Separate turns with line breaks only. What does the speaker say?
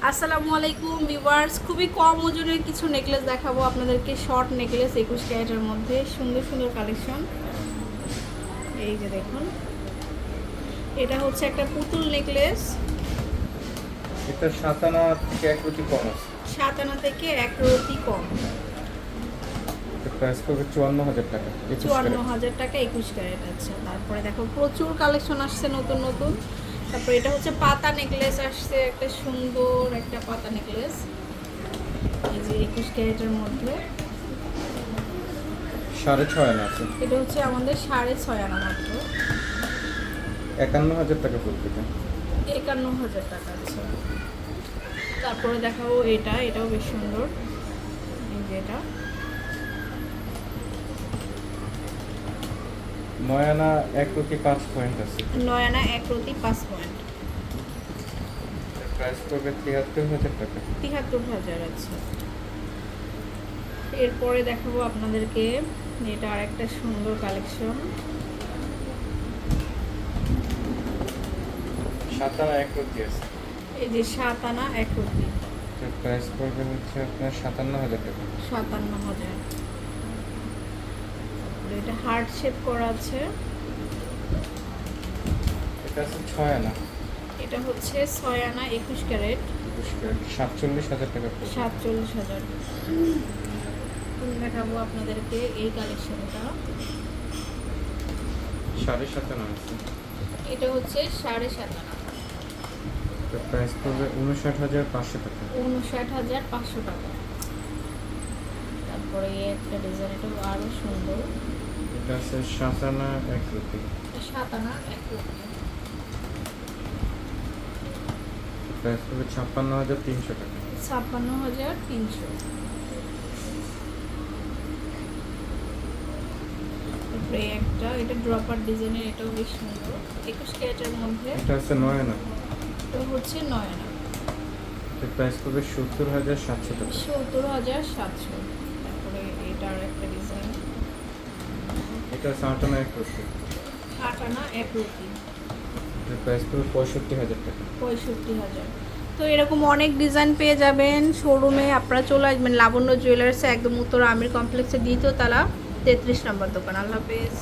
আসসালামু আলাইকুম ভিউয়ার্স, খুবই কম ওজনের কিছু নেকলেস দেখাবো আপনাদেরকে। শর্ট নেকলেস 21 ক্যারেটের মধ্যে সুন্দর সুন্দর কালেকশন। এই যে দেখুন, এটা হচ্ছে একটা পুতুল নেকলেস।
এটা 7 আনা থেকে 1 রতি কম আছে।
7 আনা থেকে 1 রতি কম।
এটা প্রাইস পড়বে 54,000 টাকা।
54,000 টাকা 21 ক্যারেট। আচ্ছা, তারপরে দেখো প্রচুর কালেকশন আসছে নতুন নতুন। তারপরে এটা হচ্ছে পাতা নেকলেস আসছে, একটা সুন্দর একটা পাতা নেকলেস। এই যে 21 ক্যারেটের মধ্যে
6.5 আনা আছে।
এটা হচ্ছে আমাদের 6.5 আনা মাত্র।
51,000 টাকা পড়বে এটা।
51,000 টাকা। আচ্ছা, তারপরে দেখাবো এটাও বেশ সুন্দর। এই যে এটা
9 আনা 1 রতি 5 পয়েন্ট আছে।
9 আনা 1 রতি 5 পয়েন্ট।
এর প্রাইস পড়বে 73,000 টাকা।
73,000। আচ্ছা, এরপরে দেখাবো আপনাদেরকে এটা আর একটা সুন্দর কালেকশন।
7 আনা 1 রতি আছে।
এই যে 7 আনা 1 রতি,
এর প্রাইস পড়বে হচ্ছে আপনার 57,000 টাকা।
57,000। এটা হার্ট শেপ করা আছে।
এটা আছে 6 আনা।
এটা হচ্ছে 6 আনা 21 ক্যারেট।
47,000 টাকা পড়বে।
47,000। দেখাবো আপনাদেরকে এই কালেকশনটা।
7.5 আনা আছে।
এটা হচ্ছে 7.5 আনা।
এর প্রাইস পড়বে 59,500 টাকা।
59,500 টাকা। তারপরে এই একটা ডিজাইন, এটা আরো সুন্দর।
এটা আছে 7 আনা 1 রতি।
7 আনা 1 রতি।
প্রাইস পড়বে 56,300 টাকা।
56,300। তারপরে একটা, এটা ড্রপার ডিজাইনের, এটাও বেশ সুন্দর। 21 ক্যারেটের মধ্যে।
এটা আছে 9 আনা।
এটা হচ্ছে 9 আনা।
এর প্রাইস পড়বে 70,700 টাকা।
70,700। তারপরে এটা আর একটা ডিজাইন,
এটা আছে 8 আনা 1 রতি।
8 আনা 1 রতি।
এর প্রাইস পড়বে 65,000 টাকা।
65,000। তো এরকম অনেক ডিজাইন পেয়ে যাবেন শোরুমে। আপনারা চলে আসবেন লাবণ্য জুয়েলার্সে, একদম উত্তর আমির কমপ্লেক্সের 2য় তলা 33 নম্বর দোকান। আল্লাহ হাফেজ।